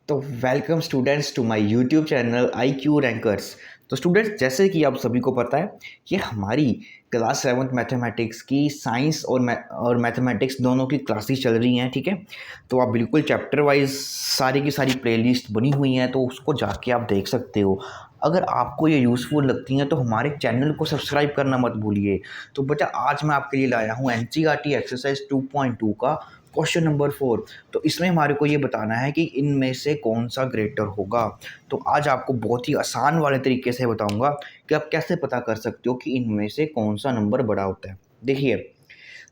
तो welcome students to my YouTube channel I Q Rankers. तो students, जैसे कि आप सभी को पता है कि हमारी क्लास 7th मैथमेटिक्स की साइंस और मैथमेटिक्स दोनों की क्लासेस चल रही हैं। ठीक है, तो आप बिल्कुल चैप्टर वाइज सारी की सारी प्लेलिस्ट बनी हुई हैं, तो उसको जाके आप देख सकते हो। अगर आपको ये यूज़फुल लगती हैं तो हमारे चैनल को सब्सक्राइब करना मत भूलिए। तो बेटा, आज मैं आपके लिए लाया हूँ एनसीईआरटी एक्सरसाइज 2.2 का क्वेश्चन नंबर 4। तो इसमें हमारे को ये बताना है कि इनमें से कौन सा ग्रेटर होगा। तो आज आपको बहुत ही आसान वाले तरीके से बताऊंगा कि आप कैसे पता कर सकते हो कि इनमें से कौन सा नंबर बड़ा होता है। देखिए,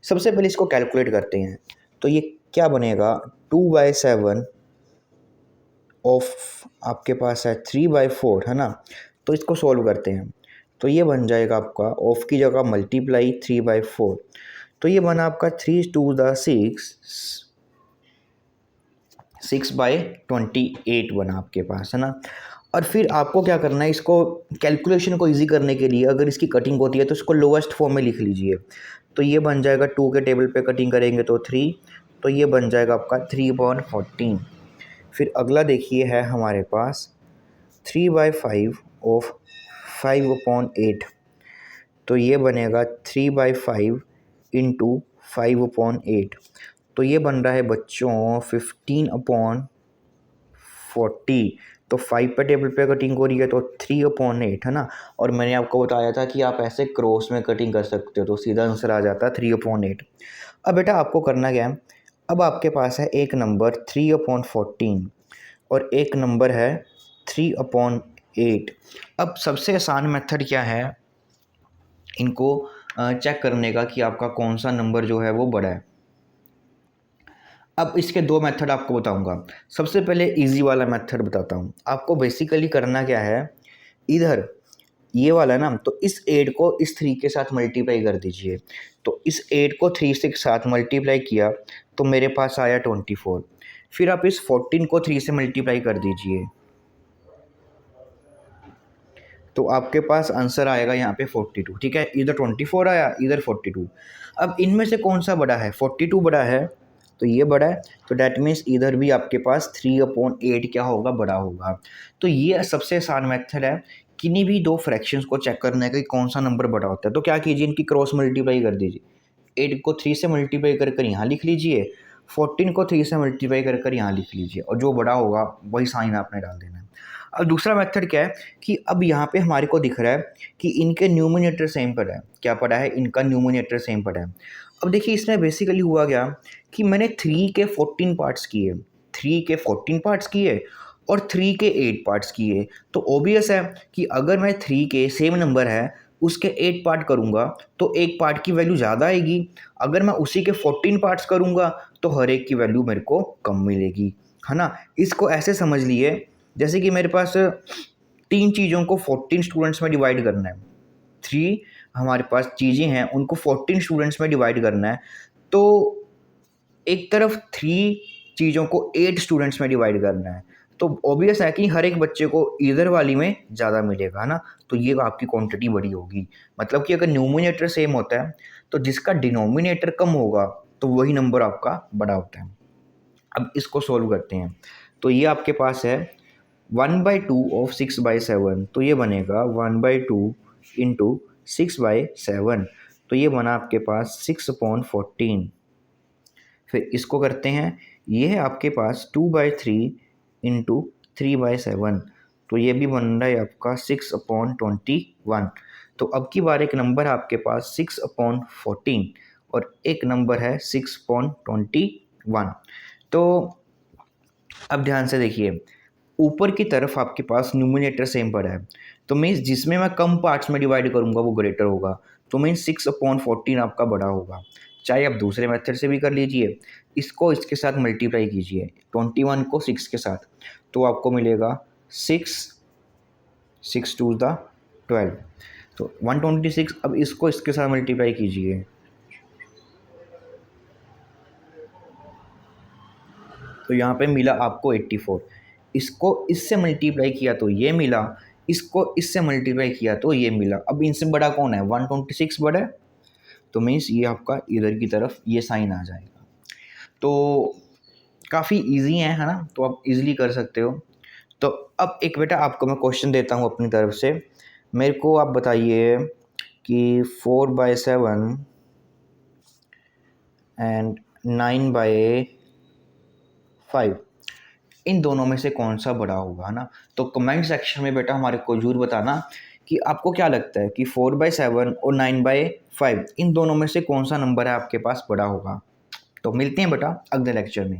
सबसे पहले इसको कैलकुलेट करते हैं। तो ये क्या बनेगा, 2/7 ऑफ आपके पास है 3/4, है ना। तो इसको सॉल्व करते हैं। तो ये बन जाएगा आपका ऑफ की जगह मल्टीप्लाई 3/4। तो ये बना आपका 6×6 बना आपके पास, है ना। और फिर आपको क्या करना है, इसको कैलकुलेशन को इजी करने के लिए अगर इसकी कटिंग होती है तो इसको लोएस्ट फॉर्म में लिख लीजिए। तो ये बन जाएगा 2 के टेबल पे कटिंग करेंगे तो 3। तो ये बन जाएगा आपका 3/14। फिर अगला देखिए है हमारे पास 3/5 ऑफ 5/8। तो ये बनेगा 3/5 इंटू 5/8। तो ये बन रहा है बच्चों 15/40। तो 5 पे टेबल पे कटिंग हो रही है तो 3/8, है ना। और मैंने आपको बताया था कि आप ऐसे क्रॉस में कटिंग कर सकते हो, तो सीधा आंसर आ जाता है 3/8। अब बेटा आपको करना क्या है, अब आपके पास है एक नंबर 3/14 और एक नंबर है 3/8। अब सबसे आसान मेथड क्या है इनको चेक करने का कि आपका कौन सा नंबर जो है वो बड़ा है। अब इसके दो मेथड आपको बताऊंगा। सबसे पहले इजी वाला मेथड बताता हूँ आपको। बेसिकली करना क्या है, इधर ये वाला ना, तो इस 8 को इस 3 के साथ मल्टीप्लाई कर दीजिए। तो इस 8 को 3 से साथ मल्टीप्लाई किया तो मेरे पास आया 24। फिर आप इस 14 को 3 से मल्टीप्लाई कर दीजिए तो आपके पास आंसर आएगा यहाँ पे 42। ठीक है, इधर 24 आया, इधर 42। अब इनमें से कौन सा बड़ा है, 42 बड़ा है, तो ये बड़ा है। तो डैट मीन्स इधर भी आपके पास 3/8 क्या होगा, बड़ा होगा। तो ये सबसे आसान मेथड है किन्हीं भी दो फ्रैक्शंस को चेक करने का कि कौन सा नंबर बड़ा होता है। तो क्या कीजिए, इनकी क्रॉस मल्टीप्लाई कर दीजिए। 8 को 3 से मल्टीप्लाई कर कर यहाँ लिख लीजिए, 14 को 3 से मल्टीप्लाई कर कर यहाँ लिख लीजिए, और जो बड़ा होगा वही साइन आपने डाल देना है। अब दूसरा मेथड क्या है कि अब यहाँ पे हमारे को दिख रहा है कि इनके न्यूमिनेटर सेम पड़ा है। क्या पड़ा है, इनका न्यूमिनेटर सेम पड़ा है। अब देखिए इसमें बेसिकली हुआ क्या कि मैंने 3 के 14 पार्ट्स किए, 3 के 14 पार्ट्स किए और 3 के 8 पार्ट्स किए। तो ओबियस है कि अगर मैं 3 के सेम नंबर है उसके 8 पार्ट करूँगा तो एक पार्ट की वैल्यू ज़्यादा आएगी। अगर मैं उसी के 14 पार्ट्स करूँगा तो हर एक की वैल्यू मेरे को कम मिलेगी, है ना। इसको ऐसे समझ लिए जैसे कि मेरे पास 3 चीज़ों को 14 स्टूडेंट्स में डिवाइड करना है। 3 हमारे पास चीज़ें हैं, उनको 14 स्टूडेंट्स में डिवाइड करना है। तो एक तरफ 3 चीज़ों को 8 स्टूडेंट्स में डिवाइड करना है। तो ऑब्वियस है कि हर एक बच्चे को इधर वाली में ज़्यादा मिलेगा, है ना। तो ये आपकी क्वांटिटी बड़ी होगी। मतलब कि अगर न्यूमिनेटर सेम होता है तो जिसका डिनोमिनेटर कम होगा तो वही नंबर आपका बड़ा होता है। अब इसको सॉल्व करते हैं। तो ये आपके पास है 1/2 ऑफ 6/7। तो ये बनेगा 1/2 इंटू 6/7। तो ये बना आपके पास 6/14। फिर इसको करते हैं, ये है आपके पास 2/3 इंटू 3/7। तो ये भी बन रहा है आपका 6/21। तो अब की बार एक नंबर है आपके पास 6/14 और एक नंबर है 6/21। तो अब ध्यान से देखिए, ऊपर की तरफ आपके पास न्यूमिनेटर सेम पड़ा है, तो मीन्स जिसमें मैं कम पार्ट्स में डिवाइड करूंगा वो ग्रेटर होगा। तो मीन्स 6/14 आपका बड़ा होगा। चाहे आप दूसरे मेथड से भी कर लीजिए, इसको इसके साथ मल्टीप्लाई कीजिए, 21 को 6 के साथ, तो आपको मिलेगा 6, 6 2 द 12। तो 126। अब इसको इसके साथ मल्टीप्लाई कीजिए, तो यहाँ पे मिला आपको 84। इसको इससे मल्टीप्लाई किया तो ये मिला, इसको इससे मल्टीप्लाई किया तो ये मिला। अब इनसे बड़ा कौन है, 126 बड़ा है। तो मीन्स ये आपका इधर की तरफ ये साइन आ जाएगा। तो काफ़ी ईजी है ना, तो आप इजीली कर सकते हो। तो अब एक बेटा आपको मैं क्वेश्चन देता हूँ अपनी तरफ से, मेरे को आप बताइए कि 4/7 एंड 9/5 इन दोनों में से कौन सा बड़ा होगा, है ना। तो कमेंट सेक्शन में बेटा हमारे को जरूर बताना कि आपको क्या लगता है कि 4/7 और 9/5 इन दोनों में से कौन सा नंबर है आपके पास बड़ा होगा। तो मिलते हैं बेटा अगले लेक्चर में।